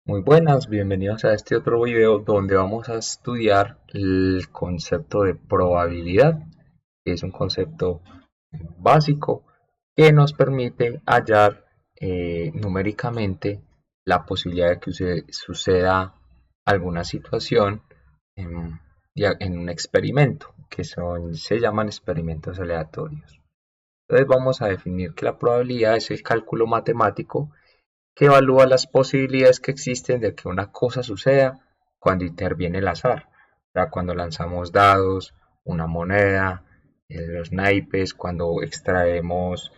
Muy buenas, bienvenidos a este otro video donde vamos a estudiar el concepto de probabilidad, que es un concepto básico que nos permite hallar numéricamente la posibilidad de que suceda alguna situación en, en un experimento, se llaman experimentos aleatorios. Entonces vamos a definir que la probabilidad es el cálculo matemático que evalúa las posibilidades que existen de que una cosa suceda cuando interviene el azar. O sea, cuando lanzamos dados, una moneda, los naipes, cuando extraemos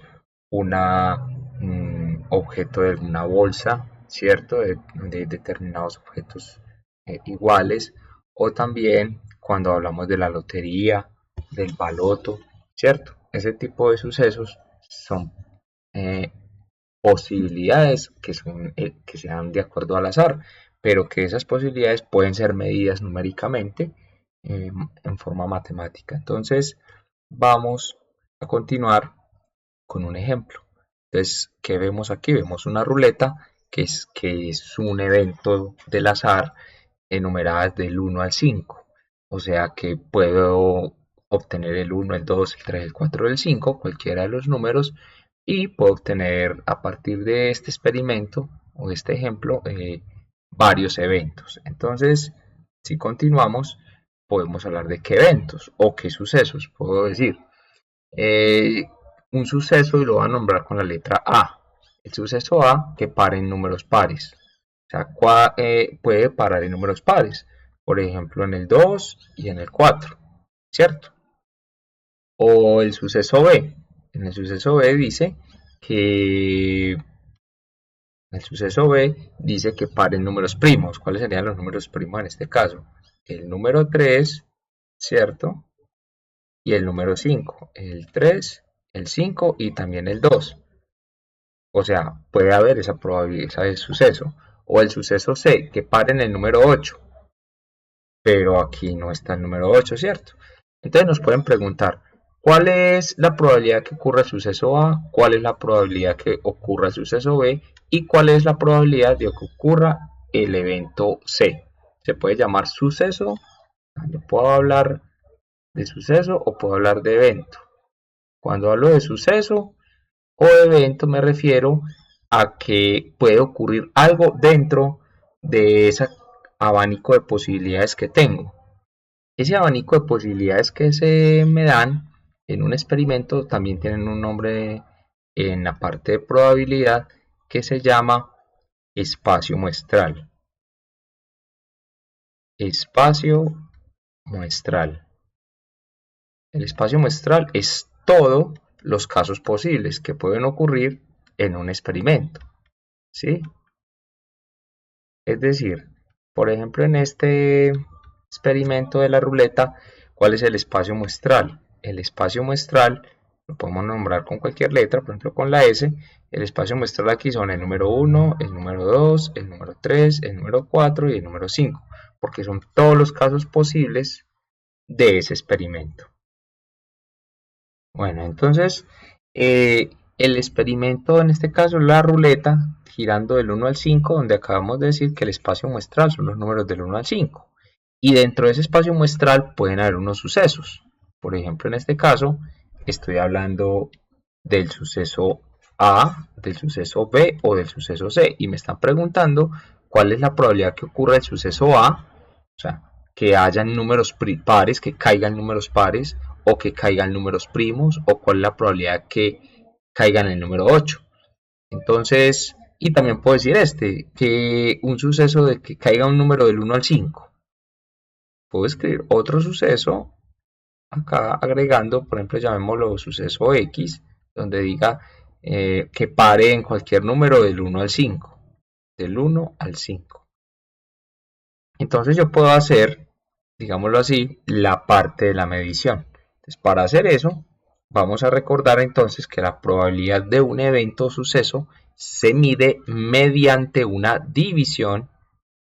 un objeto de una bolsa, ¿cierto? De determinados objetos iguales. O también cuando hablamos de la lotería, del baloto, ¿cierto? Ese tipo de sucesos son eh, posibilidades que se dan de acuerdo al azar, pero que esas posibilidades pueden ser medidas numéricamente en forma matemática. Entonces, vamos a continuar con un ejemplo. Entonces, ¿qué vemos aquí? Vemos una ruleta que es un evento del azar enumeradas del 1 al 5. O sea que puedo obtener el 1, el 2, el 3, el 4, el 5, cualquiera de los números, y puedo obtener a partir de este experimento o de este ejemplo varios eventos. Entonces, si continuamos, podemos hablar de qué eventos o qué sucesos. Puedo decir eh, un suceso y lo voy a nombrar con la letra A. El suceso A que para en números pares. O sea, puede parar en números pares. Por ejemplo, en el 2 y en el 4, ¿cierto? O el suceso B. En el suceso B dice que para en números primos. ¿Cuáles serían los números primos en este caso? El número 3, ¿cierto? Y el número 5. El 3, el 5 y también el 2. O sea, puede haber esa probabilidad de suceso. O el suceso C, que pare en el número 8. Pero aquí no está el número 8, ¿cierto? Entonces nos pueden preguntar, ¿cuál es la probabilidad que ocurra el suceso A? ¿Cuál es la probabilidad que ocurra el suceso B? ¿Y cuál es la probabilidad de que ocurra el evento C? Se puede llamar suceso. Yo puedo hablar de suceso o puedo hablar de evento. Cuando hablo de suceso o evento me refiero a que puede ocurrir algo dentro de ese abanico de posibilidades que tengo. Ese abanico de posibilidades que se me dan en un experimento también tienen un nombre en la parte de probabilidad que se llama espacio muestral. Espacio muestral. El espacio muestral es todos los casos posibles que pueden ocurrir en un experimento, ¿sí? Es decir, por ejemplo, en este experimento de la ruleta, ¿cuál es el espacio muestral? El espacio muestral lo podemos nombrar con cualquier letra, por ejemplo con la S. El espacio muestral aquí son el número 1, el número 2, el número 3, el número 4 y el número 5, porque son todos los casos posibles de ese experimento. Bueno, entonces el experimento, en este caso la ruleta, girando del 1 al 5, donde acabamos de decir que el espacio muestral son los números del 1 al 5. Y dentro de ese espacio muestral pueden haber unos sucesos. Por ejemplo, en este caso, estoy hablando del suceso A, del suceso B o del suceso C. Y me están preguntando cuál es la probabilidad que ocurra el suceso A, o sea, que hayan números pares, que caigan números pares, o que caigan números primos, o cuál es la probabilidad que caigan en el número 8. Entonces, y también puedo decir que un suceso de que caiga un número del 1 al 5. Puedo escribir otro suceso acá agregando, por ejemplo, llamémoslo suceso X, donde diga que pare en cualquier número del 1 al 5. Del 1 al 5. Entonces yo puedo hacer, digámoslo así, la parte de la medición. Entonces, para hacer eso, vamos a recordar entonces que la probabilidad de un evento o suceso se mide mediante una división.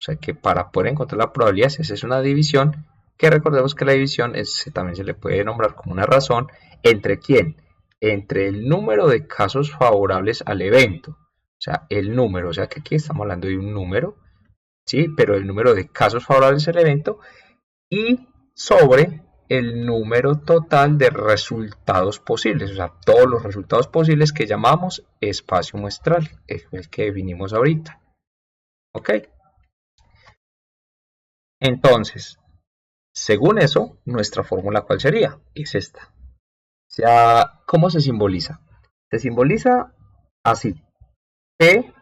O sea que para poder encontrar la probabilidad se hace una división, que recordemos que la división también se le puede nombrar como una razón. ¿Entre quién? Entre el número de casos favorables al evento. O sea, el número, o sea que aquí estamos hablando de un número ¿sí? Pero el número de casos favorables al evento y sobre el número total de resultados posibles, o sea, todos los resultados posibles que llamamos espacio muestral, es el que definimos ahorita. ¿Ok? Entonces, según eso, nuestra fórmula, ¿cuál sería? Es esta. O sea, ¿cómo se simboliza? Se simboliza así. P,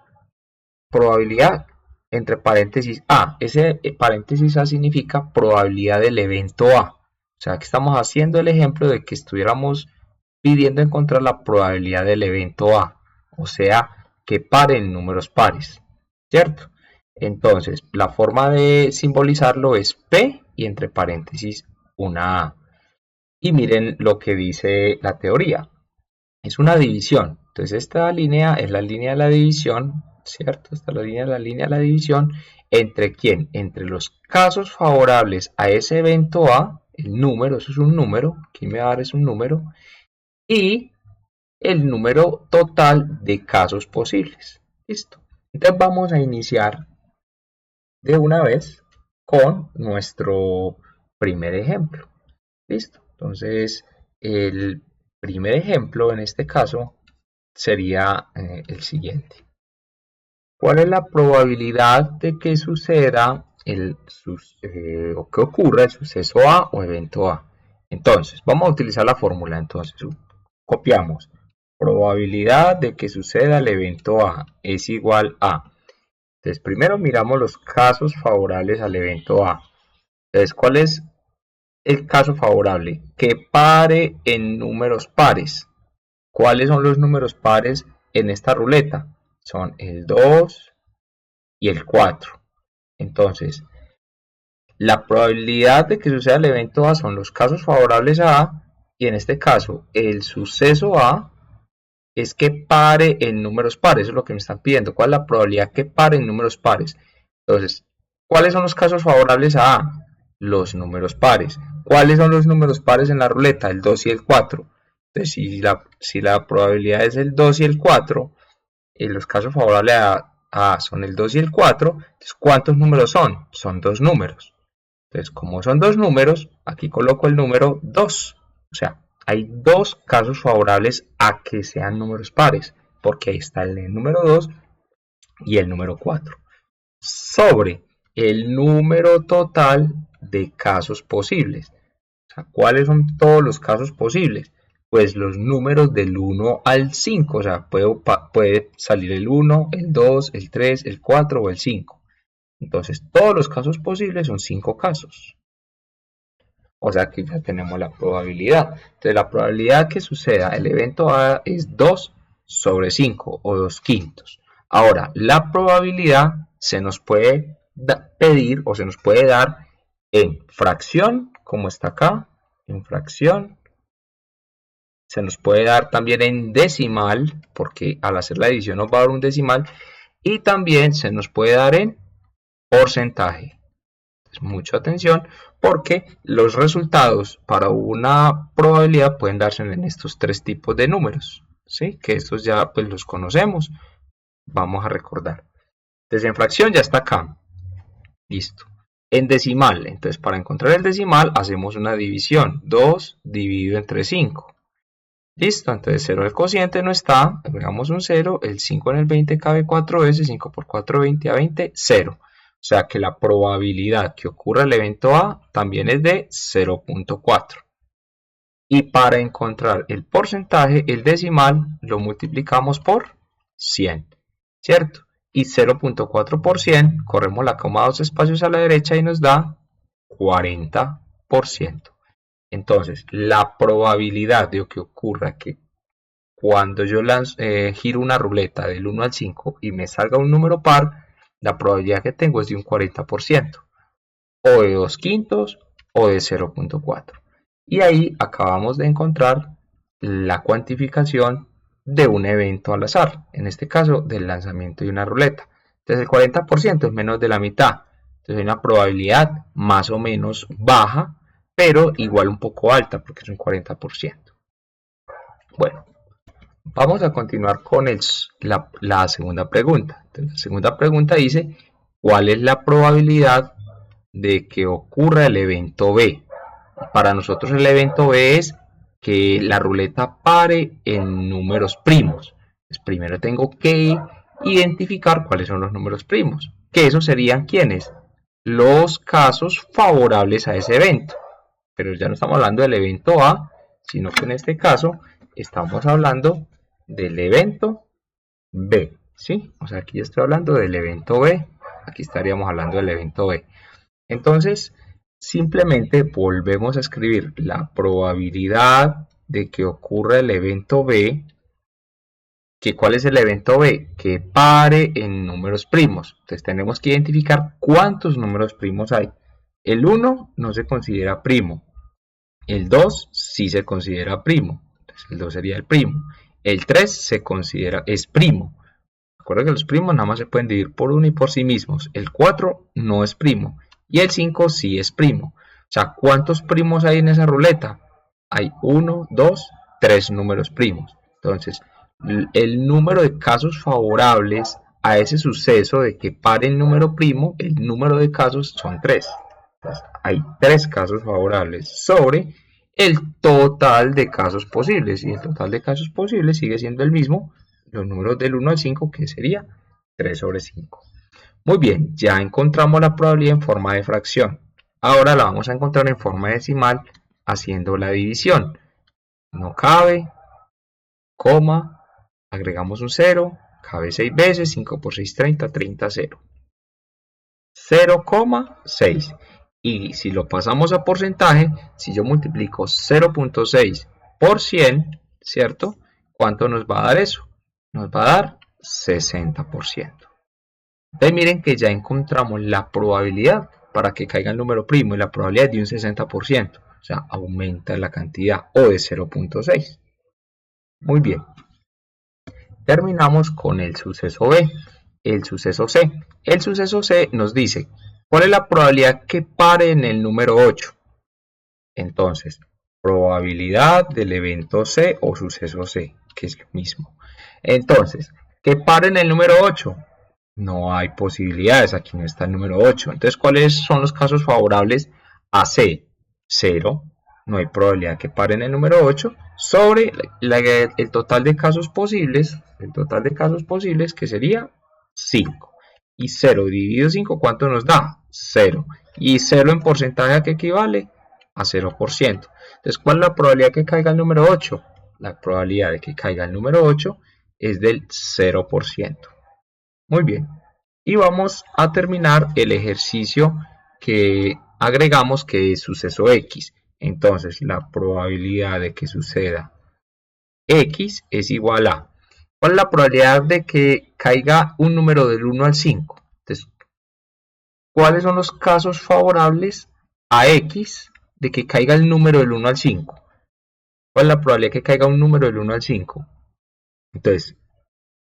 probabilidad, entre paréntesis A. Ese paréntesis A significa probabilidad del evento A. O sea, que estamos haciendo el ejemplo de que estuviéramos pidiendo encontrar la probabilidad del evento A. O sea, que paren números pares. ¿Cierto? Entonces, la forma de simbolizarlo es P y entre paréntesis una A. Y miren lo que dice la teoría. Es una división. Entonces esta línea es la línea de la división, ¿cierto? Esta es la línea de la división. ¿Entre quién? Entre los casos favorables a ese evento A, el número, eso es un número, aquí me va a dar es un número, y el número total de casos posibles. Listo. Entonces vamos a iniciar de una vez con nuestro primer ejemplo. Listo. Entonces, el primer ejemplo en este caso sería el siguiente. ¿Cuál es la probabilidad de que suceda o que ocurra el suceso A o evento A? Entonces, vamos a utilizar la fórmula. Entonces, copiamos. Probabilidad de que suceda el evento A es igual a. Entonces, primero miramos los casos favorables al evento A. Entonces, ¿cuál es el caso favorable? Que pare en números pares. ¿Cuáles son los números pares en esta ruleta? Son el 2 y el 4. Entonces, la probabilidad de que suceda el evento A son los casos favorables a A, y en este caso, el suceso A es que pare en números pares. Eso es lo que me están pidiendo. ¿Cuál es la probabilidad que pare en números pares? Entonces, ¿cuáles son los casos favorables a A? Los números pares. ¿Cuáles son los números pares en la ruleta? El 2 y el 4. Entonces, si la probabilidad es el 2 y el 4, los casos favorables a son el 2 y el 4, entonces ¿cuántos números son? Son dos números. Entonces, como son dos números, aquí coloco el número 2. O sea, hay dos casos favorables a que sean números pares, porque ahí está el número 2 y el número 4. Sobre el número total de casos posibles. O sea, ¿cuáles son todos los casos posibles? Pues los números del 1 al 5, o sea, puede salir el 1, el 2, el 3, el 4 o el 5. Entonces, todos los casos posibles son 5 casos. O sea que ya tenemos la probabilidad. Entonces, la probabilidad que suceda el evento A es 2 sobre 5 o 2 quintos. Ahora, la probabilidad se nos puede pedir o se nos puede dar en fracción, como está acá, en fracción. Se nos puede dar también en decimal, porque al hacer la división nos va a dar un decimal. Y también se nos puede dar en porcentaje. Mucha atención, porque los resultados para una probabilidad pueden darse en estos tres tipos de números, ¿sí? Que estos ya pues los conocemos. Vamos a recordar. Entonces en fracción ya está acá. Listo. En decimal, entonces para encontrar el decimal hacemos una división. 2 dividido entre 5. Listo, entonces 0 el cociente no está, agregamos un 0, el 5 en el 20 cabe 4 veces, 5 por 4, 20 a 20, 0. O sea que la probabilidad que ocurra el evento A también es de 0.4. Y para encontrar el porcentaje, el decimal lo multiplicamos por 100, ¿cierto? Y 0.4 por 100, corremos la coma 2 espacios a la derecha y nos da 40%. Entonces, la probabilidad de que ocurra que cuando yo giro una ruleta del 1 al 5 y me salga un número par, la probabilidad que tengo es de un 40%, o de 2 quintos o de 0.4. Y ahí acabamos de encontrar la cuantificación de un evento al azar, en este caso del lanzamiento de una ruleta. Entonces el 40% es menos de la mitad, entonces hay una probabilidad más o menos baja, pero igual un poco alta porque es un 40%. Bueno, vamos a continuar con la segunda pregunta. Entonces, la segunda pregunta dice, ¿cuál es la probabilidad de que ocurra el evento B? Para nosotros el evento B es que la ruleta pare en números primos. Entonces, primero tengo que identificar cuáles son los números primos, que esos serían ¿quiénes? Los casos favorables a ese evento. Pero ya no estamos hablando del evento A, sino que en este caso estamos hablando del evento B, ¿sí? O sea, aquí estoy hablando del evento B, aquí estaríamos hablando del evento B. Entonces, simplemente volvemos a escribir la probabilidad de que ocurra el evento B. ¿Cuál es el evento B? Que pare en números primos. Entonces tenemos que identificar cuántos números primos hay. El 1 no se considera primo. El 2 sí se considera primo. Entonces el 2 sería el primo. El 3 es primo. Recuerda que los primos nada más se pueden dividir por 1 y por sí mismos. El 4 no es primo. Y el 5 sí es primo. O sea, ¿cuántos primos hay en esa ruleta? Hay 1, 2, 3 números primos. Entonces, el número de casos favorables a ese suceso de que pare el número primo, el número de casos son 3. Entonces, hay 3 casos favorables sobre el total de casos posibles. Y el total de casos posibles sigue siendo el mismo, los números del 1 al 5, que sería 3 sobre 5. Muy bien, ya encontramos la probabilidad en forma de fracción. Ahora la vamos a encontrar en forma decimal haciendo la división. No cabe, coma, agregamos un 0, cabe 6 veces, 5 por 6, 30, 30, 0. 0,6. Y si lo pasamos a porcentaje, si yo multiplico 0.6 por 100, ¿cierto? ¿Cuánto nos va a dar eso? Nos va a dar 60%. Entonces miren que ya encontramos la probabilidad para que caiga el número primo y la probabilidad de un 60%. O sea, aumenta la cantidad o de 0.6. Muy bien. Terminamos con el suceso B, el suceso C. El suceso C nos dice, ¿cuál es la probabilidad que pare en el número 8? Entonces, probabilidad del evento C o suceso C, que es lo mismo. Entonces, ¿que pare en el número 8? No hay posibilidades, aquí no está el número 8. Entonces, ¿cuáles son los casos favorables a C? 0. No hay probabilidad que pare en el número 8 sobre el total de casos posibles, que sería 5. Y 0 dividido 5, ¿cuánto nos da? 0. Y 0 en porcentaje, ¿a qué equivale? A 0%. Entonces, ¿cuál es la probabilidad que caiga el número 8? La probabilidad de que caiga el número 8 es del 0%. Muy bien. Y vamos a terminar el ejercicio que agregamos, que es suceso X. Entonces, la probabilidad de que suceda X es igual a... ¿Cuál es la probabilidad de que caiga un número del 1 al 5? Entonces, ¿cuáles son los casos favorables a X de que caiga el número del 1 al 5? ¿Cuál es la probabilidad de que caiga un número del 1 al 5? Entonces,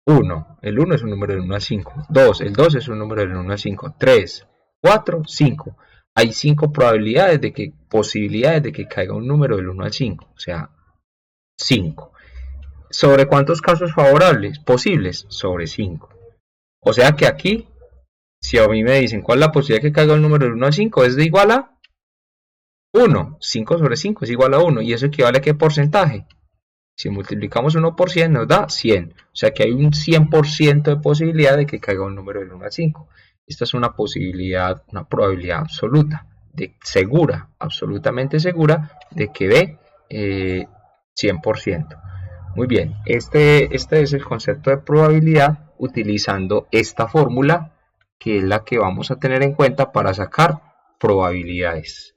1, el 1 es un número del 1 al 5. 2, el 2 es un número del 1 al 5. 3, 4, 5. Hay 5 posibilidades de que caiga un número del 1 al 5. O sea, 5. ¿Sobre cuántos casos favorables? Posibles, sobre 5. O sea que aquí, si a mí me dicen cuál es la posibilidad de que caiga el número del 1 al 5, es de igual a 1. 5 sobre 5 es igual a 1. ¿Y eso equivale a qué porcentaje? Si multiplicamos 1 por 100 nos da 100. O sea que hay un 100% de posibilidad de que caiga un número del 1 al 5. Esta es una posibilidad, una probabilidad absoluta, segura, absolutamente segura, de que dé 100%. Muy bien, este es el concepto de probabilidad utilizando esta fórmula, que es la que vamos a tener en cuenta para sacar probabilidades.